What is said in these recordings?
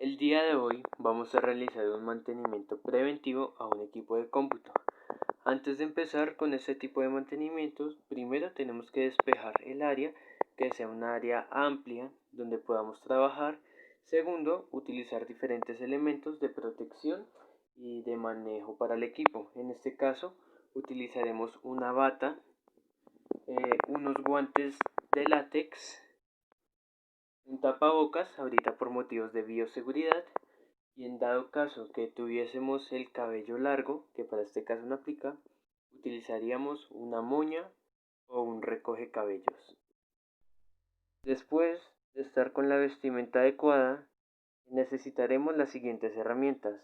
El día de hoy vamos a realizar un mantenimiento preventivo a un equipo de cómputo. Antes de empezar con este tipo de mantenimientos, primero tenemos que despejar el área, que sea un área amplia donde podamos trabajar. Segundo, utilizar diferentes elementos de protección y de manejo para el equipo. En este caso, utilizaremos una bata, unos guantes de látex, un tapabocas, ahorita por motivos de bioseguridad, y en dado caso que tuviésemos el cabello largo, que para este caso no aplica, utilizaríamos una moña o un recoge cabellos. Después de estar con la vestimenta adecuada, necesitaremos las siguientes herramientas: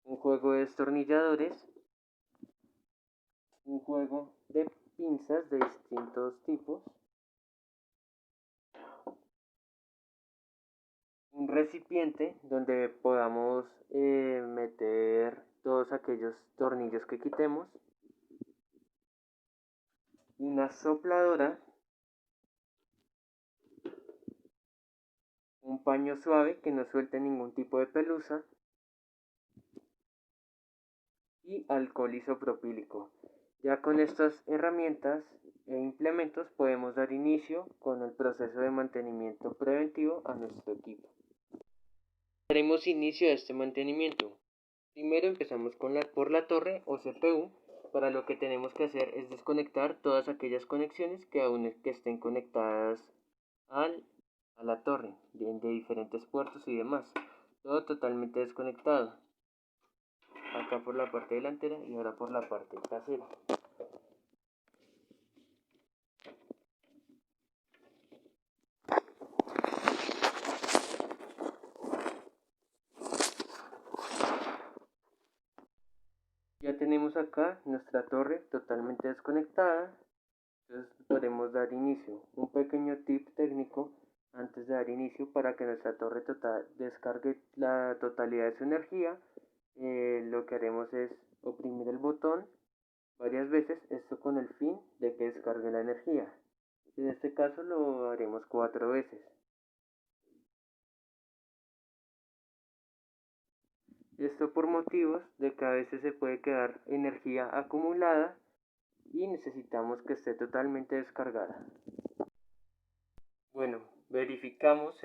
un juego de destornilladores, un juego de pinzas de distintos tipos, un recipiente donde podamos meter todos aquellos tornillos que quitemos, una sopladora, un paño suave que no suelte ningún tipo de pelusa y alcohol isopropílico. Ya con estas herramientas e implementos podemos dar inicio con el proceso de mantenimiento preventivo a nuestro equipo. Daremos inicio a este mantenimiento. Primero empezamos por la torre o CPU. Para lo que tenemos que hacer es desconectar todas aquellas conexiones que aún estén conectadas al, a la torre de diferentes puertos y demás. Todo totalmente desconectado. Acá por la parte delantera y ahora por la parte trasera. Ya tenemos acá nuestra torre totalmente desconectada. Entonces podemos dar inicio. Un pequeño tip técnico antes de dar inicio: para que nuestra torre descargue la totalidad de su energía, lo que haremos es oprimir el botón varias veces, esto con el fin de que descargue la energía. En este caso lo haremos 4 veces. Esto por motivos de que a veces se puede quedar energía acumulada y necesitamos que esté totalmente descargada. Bueno, verificamos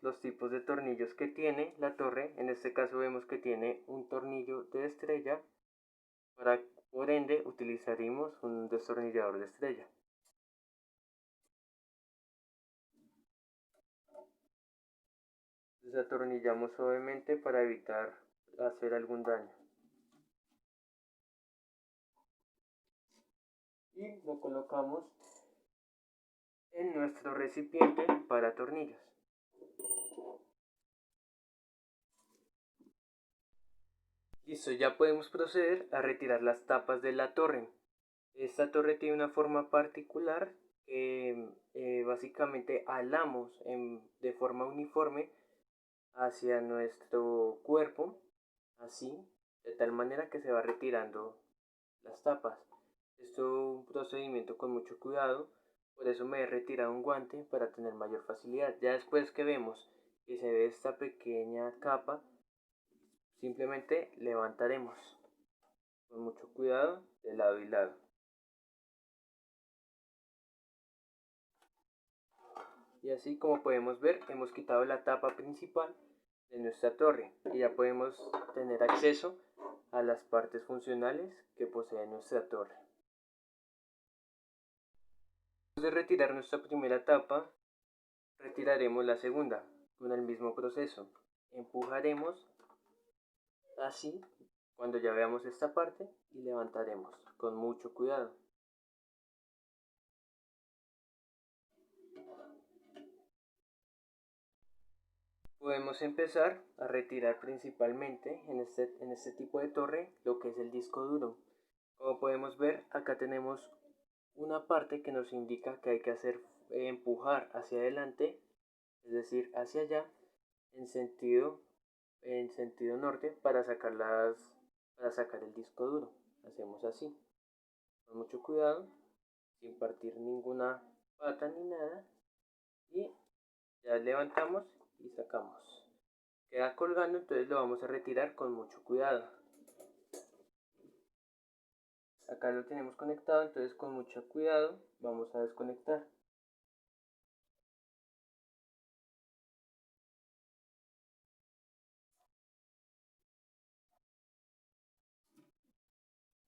los tipos de tornillos que tiene la torre. En este caso vemos que tiene un tornillo de estrella. Por ende utilizaremos un destornillador de estrella. Desatornillamos suavemente para evitar hacer algún daño. Y lo colocamos en nuestro recipiente para tornillos. Listo, ya podemos proceder a retirar las tapas de la torre. Esta torre tiene una forma particular que básicamente alamos de forma uniforme hacia nuestro cuerpo, así, de tal manera que se va retirando las tapas. Esto es un procedimiento con mucho cuidado, por eso me he retirado un guante para tener mayor facilidad. Ya después que vemos que se ve esta pequeña capa, simplemente levantaremos con mucho cuidado de lado y lado. Y así, como podemos ver, hemos quitado la tapa principal de nuestra torre y ya podemos tener acceso a las partes funcionales que posee nuestra torre. Después de retirar nuestra primera tapa, retiraremos la segunda con el mismo proceso. Empujaremos así cuando ya veamos esta parte y levantaremos con mucho cuidado. Podemos empezar a retirar principalmente en este tipo de torre lo que es el disco duro. Como podemos ver, acá tenemos una parte que nos indica que hay que empujar hacia adelante, es decir, hacia allá, en sentido norte, para sacar el disco duro. Hacemos así, con mucho cuidado, sin partir ninguna pata ni nada, y ya levantamos y sacamos. queda colgando, entonces lo vamos a retirar con mucho cuidado. Acá lo tenemos conectado, entonces con mucho cuidado vamos a desconectar.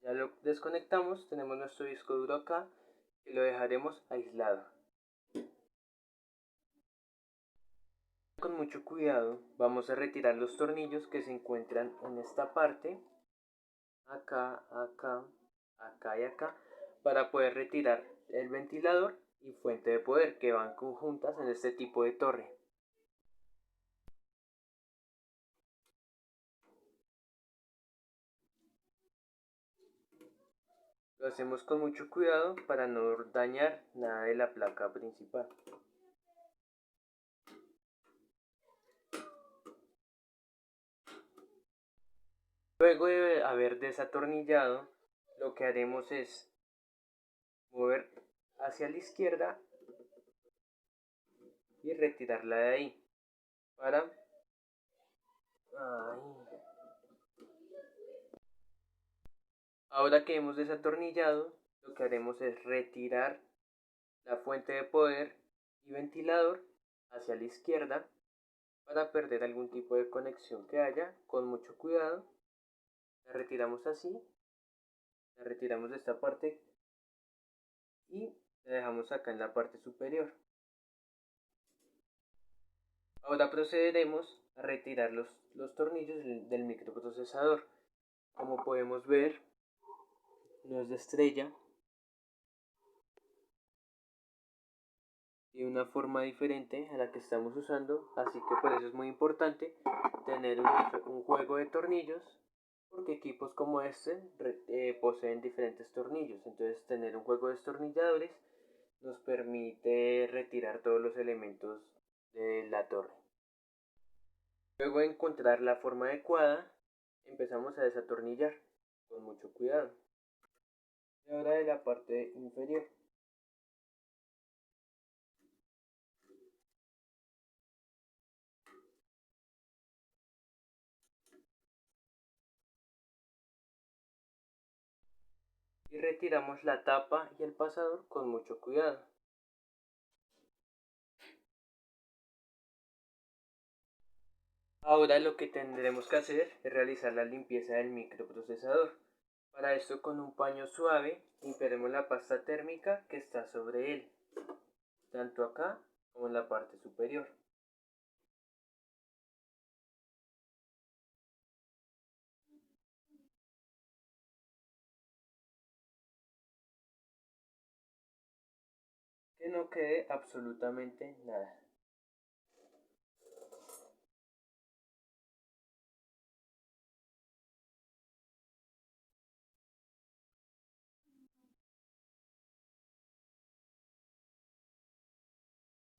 Ya lo desconectamos, tenemos nuestro disco duro acá y lo dejaremos aislado. Con mucho cuidado vamos a retirar los tornillos que se encuentran en esta parte, acá, acá, acá y acá, para poder retirar el ventilador y fuente de poder que van conjuntas en este tipo de torre. Lo hacemos con mucho cuidado para no dañar nada de la placa principal. Luego de haber desatornillado, lo que haremos es mover hacia la izquierda y retirarla de ahí para... Ahora que hemos desatornillado, lo que haremos es retirar la fuente de poder y ventilador hacia la izquierda para perder algún tipo de conexión que haya. Con mucho cuidado la retiramos así, la retiramos de esta parte y la dejamos acá en la parte superior. Ahora procederemos a retirar los tornillos del microprocesador. Como podemos ver, no es de estrella, y una forma diferente a la que estamos usando, así que por eso es muy importante tener un juego de tornillos, porque equipos como este poseen diferentes tornillos. Entonces tener un juego de destornilladores nos permite retirar todos los elementos de la torre. Luego de encontrar la forma adecuada, empezamos a desatornillar con mucho cuidado. Y ahora de la parte inferior. Y retiramos la tapa y el pasador con mucho cuidado. Ahora lo que tendremos que hacer es realizar la limpieza del microprocesador. Para esto, con un paño suave limpiaremos la pasta térmica que está sobre él, tanto acá como en la parte superior. Que no quede absolutamente nada.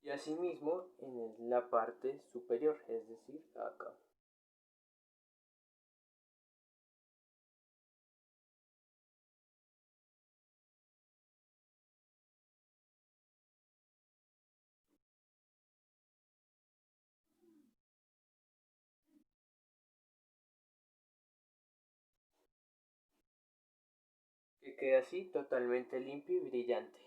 Y asimismo en la parte superior, es decir, acá. Que quede así totalmente limpio y brillante.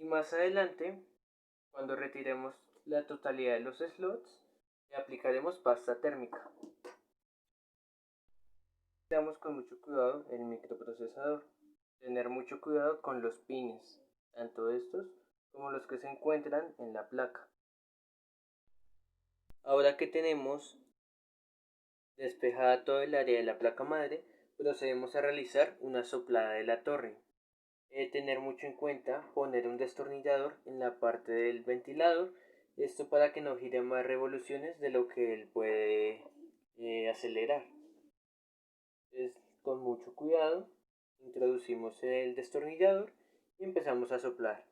Y más adelante, cuando retiremos la totalidad de los slots, le aplicaremos pasta térmica. Veamos con mucho cuidado el microprocesador. Tener mucho cuidado con los pines, tanto estos como los que se encuentran en la placa. Ahora que tenemos despejada todo el área de la placa madre, procedemos a realizar una soplada de la torre. Tener mucho en cuenta poner un destornillador en la parte del ventilador, esto para que no gire más revoluciones de lo que él puede acelerar. Entonces, con mucho cuidado introducimos el destornillador y empezamos a soplar.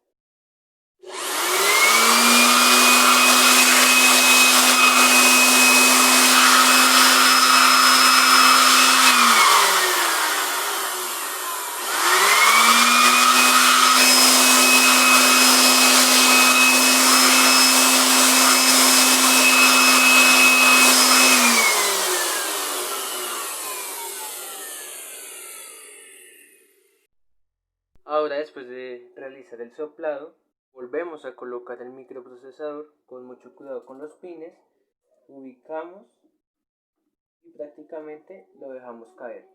Ahora, después de realizar el soplado, volvemos a colocar el microprocesador con mucho cuidado con los pines, ubicamos y prácticamente lo dejamos caer.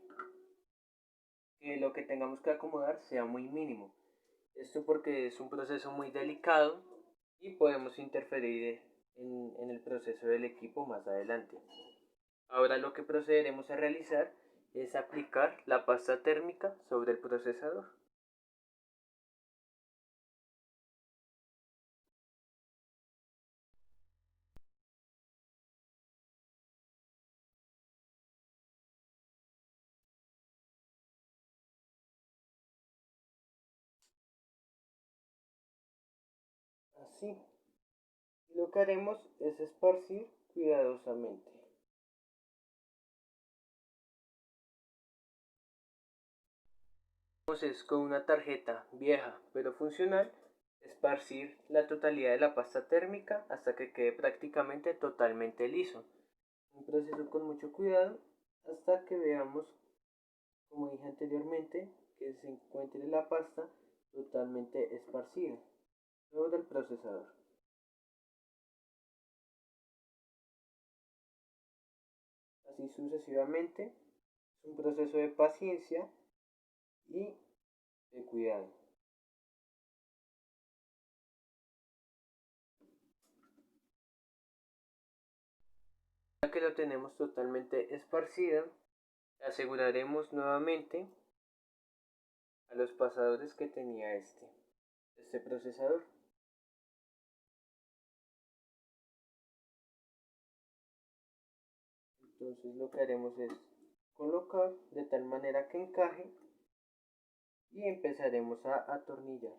Que lo que tengamos que acomodar sea muy mínimo. Esto porque es un proceso muy delicado y podemos interferir en el proceso del equipo más adelante. Ahora lo que procederemos a realizar es aplicar la pasta térmica sobre el procesador. Así. Y lo que haremos es esparcir cuidadosamente. Es con una tarjeta vieja pero funcional, esparcir la totalidad de la pasta térmica hasta que quede prácticamente totalmente liso. Un proceso con mucho cuidado hasta que veamos, como dije anteriormente, que se encuentre la pasta totalmente esparcida sobre el procesador. Así sucesivamente, es un proceso de paciencia y de cuidado. Ya que lo tenemos totalmente esparcido, aseguraremos nuevamente a los pasadores que tenía este procesador. Entonces lo que haremos es colocar de tal manera que encaje y empezaremos a atornillar.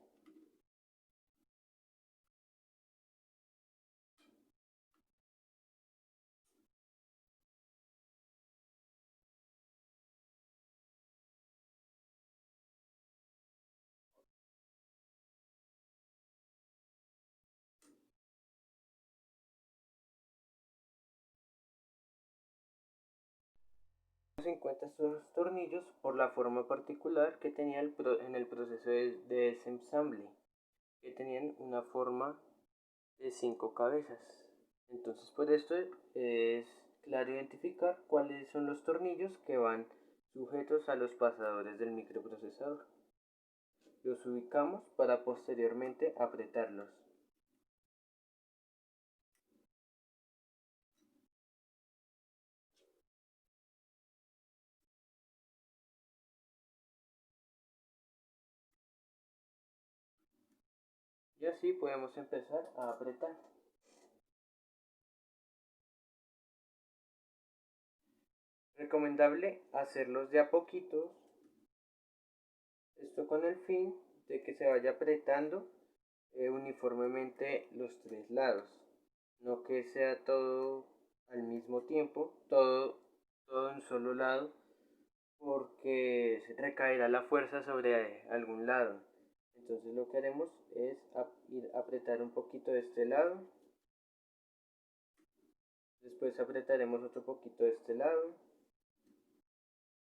Se encuentran estos tornillos por la forma particular que tenía en el proceso de desensamble, que tenían una forma de 5 cabezas. Entonces por esto es claro identificar cuáles son los tornillos que van sujetos a los pasadores del microprocesador. Los ubicamos para posteriormente apretarlos. Y así podemos empezar a apretar. Recomendable hacerlos de a poquitos, esto con el fin de que se vaya apretando uniformemente los tres lados, no que sea todo al mismo tiempo, todo en solo lado, porque se recaerá la fuerza sobre algún lado. Entonces lo que haremos es ir a apretar un poquito de este lado, después apretaremos otro poquito de este lado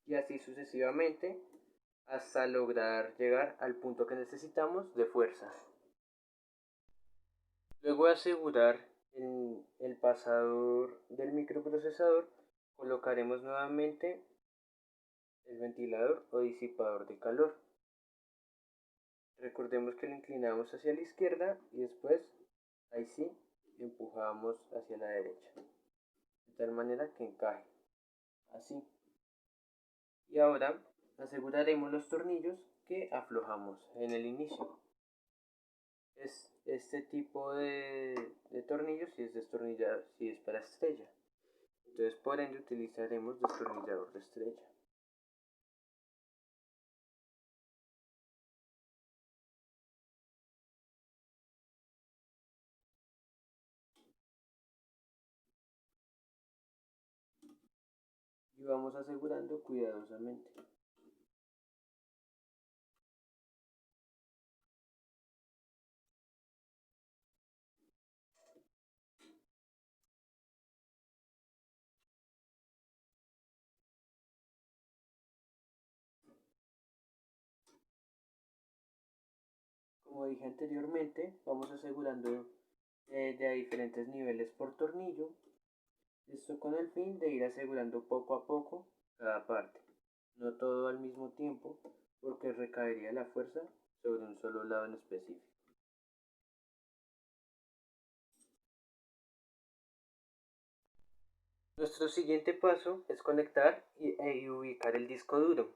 y así sucesivamente hasta lograr llegar al punto que necesitamos de fuerza. Luego de asegurar el pasador del microprocesador, colocaremos nuevamente el ventilador o disipador de calor. Recordemos que lo inclinamos hacia la izquierda y después, ahí sí, empujamos hacia la derecha, de tal manera que encaje, así. Y ahora aseguraremos los tornillos que aflojamos en el inicio. Es este tipo de tornillos si es destornillador, si es para estrella. Entonces por ende utilizaremos destornillador de estrella. Y vamos asegurando cuidadosamente. Como dije anteriormente, vamos asegurando de a diferentes niveles por tornillo, esto con el fin de ir asegurando poco a poco cada parte, no todo al mismo tiempo, porque recaería la fuerza sobre un solo lado en específico. Nuestro siguiente paso es conectar y ubicar el disco duro.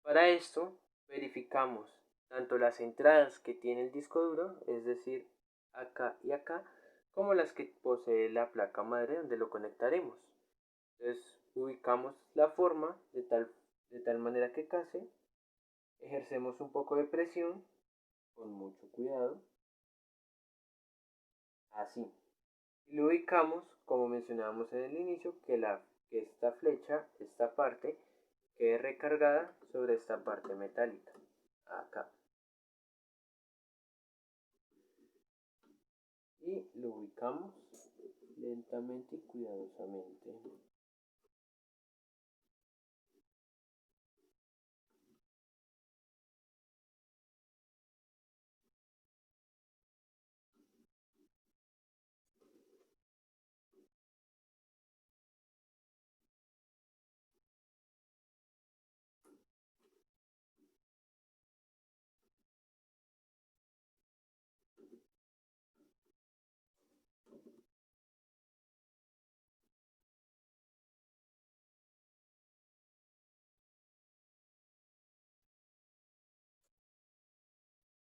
Para esto, verificamos tanto las entradas que tiene el disco duro, es decir, acá y acá, como las que posee la placa madre donde lo conectaremos. Entonces, ubicamos la forma de tal manera que case, ejercemos un poco de presión, con mucho cuidado, así. Y lo ubicamos, como mencionábamos en el inicio, que esta flecha, esta parte, quede recargada sobre esta parte metálica, acá. Y lo ubicamos lentamente y cuidadosamente.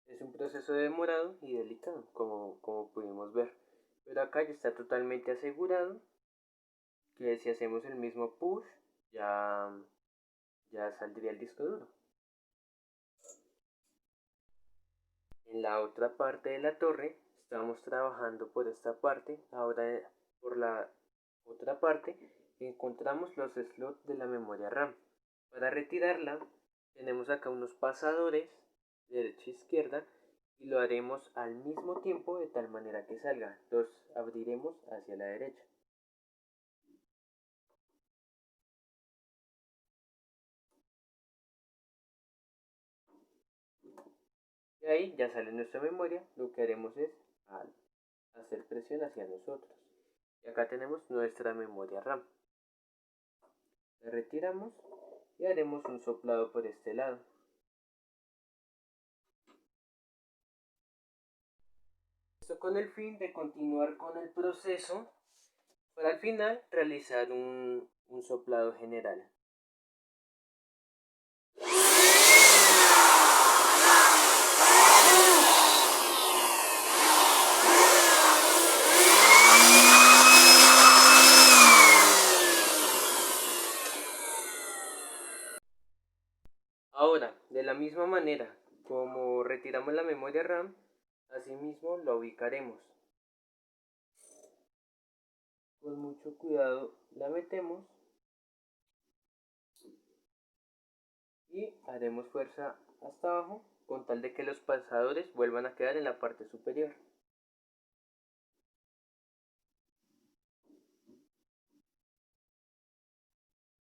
Es un proceso demorado y delicado, como pudimos ver. Pero acá ya está totalmente asegurado que si hacemos el mismo push, ya, ya saldría el disco duro. En la otra parte de la torre, estamos trabajando por esta parte. Ahora por la otra parte, encontramos los slots de la memoria RAM. Para retirarla, tenemos acá unos pasadores, derecha e izquierda, y lo haremos al mismo tiempo de tal manera que salga. Los abriremos hacia la derecha. Y ahí ya sale nuestra memoria. Lo que haremos es hacer presión hacia nosotros. Y acá tenemos nuestra memoria RAM. La retiramos y haremos un soplado por este lado. Esto con el fin de continuar con el proceso para al final realizar un soplado general. Ahora, de la misma manera como retiramos la memoria RAM, asimismo la ubicaremos. Con mucho cuidado la metemos y haremos fuerza hasta abajo con tal de que los pasadores vuelvan a quedar en la parte superior.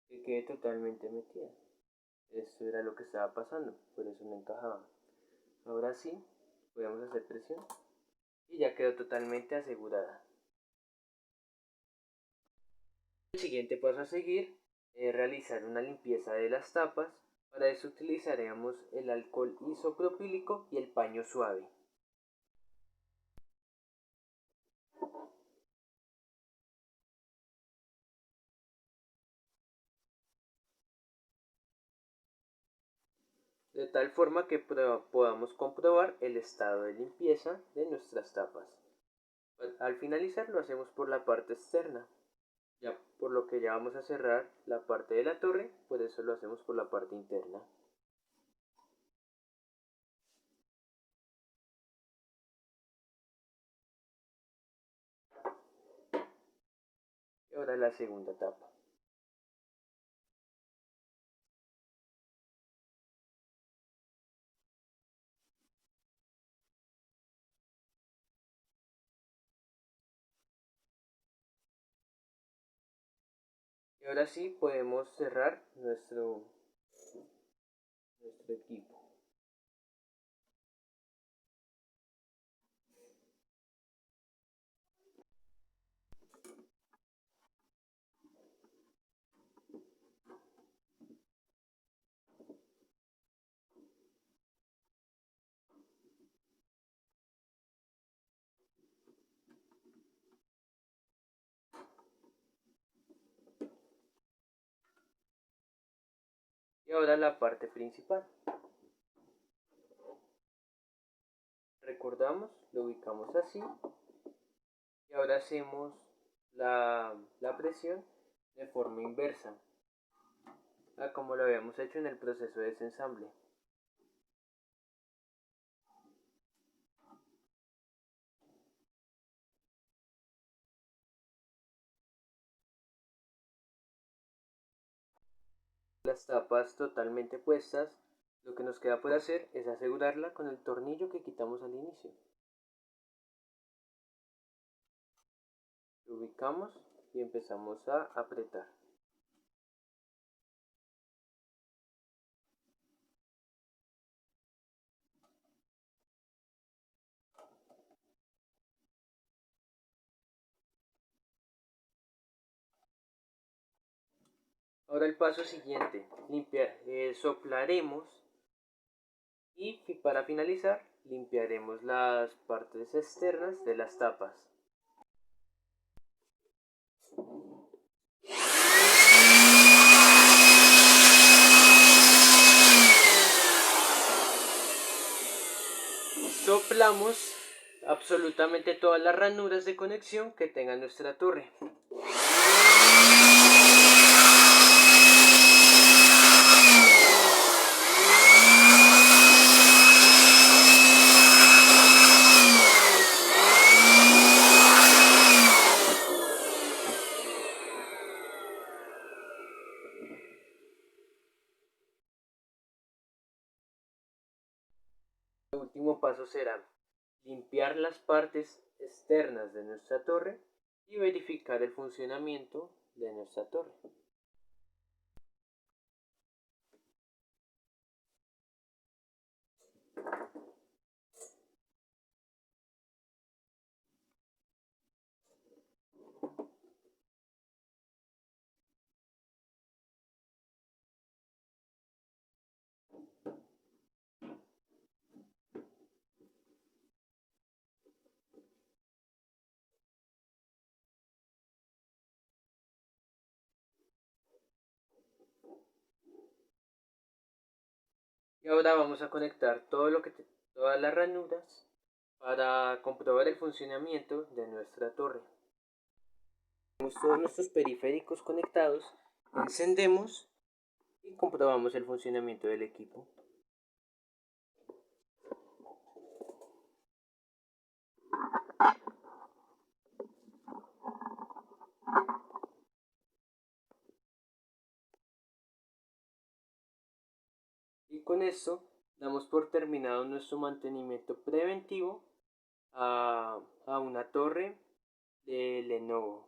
Que quede totalmente metida. Esto era lo que estaba pasando, por eso no encajaba. Ahora sí, podemos hacer presión y ya quedó totalmente asegurada. El siguiente paso a seguir es realizar una limpieza de las tapas. Para eso utilizaremos el alcohol isopropílico y el paño suave. De tal forma que podamos comprobar el estado de limpieza de nuestras tapas. Al finalizar lo hacemos por la parte externa, ya por lo que ya vamos a cerrar la parte de la torre, por eso lo hacemos por la parte interna. Y ahora la segunda tapa. Y ahora sí podemos cerrar nuestro equipo. ahora la parte principal. Recordamos, lo ubicamos así y ahora hacemos la presión de forma inversa, como lo habíamos hecho en el proceso de desensamble. Las tapas totalmente puestas, lo que nos queda por hacer es asegurarla con el tornillo que quitamos al inicio. Lo ubicamos y empezamos a apretar. Ahora el paso siguiente, soplaremos y para finalizar limpiaremos las partes externas de las tapas. Soplamos absolutamente todas las ranuras de conexión que tenga nuestra torre. El último paso será limpiar las partes externas de nuestra torre y verificar el funcionamiento de nuestra torre. Y ahora vamos a conectar todas las ranuras para comprobar el funcionamiento de nuestra torre. Tenemos todos nuestros periféricos conectados, encendemos y comprobamos el funcionamiento del equipo. Y con esto damos por terminado nuestro mantenimiento preventivo a una torre de Lenovo.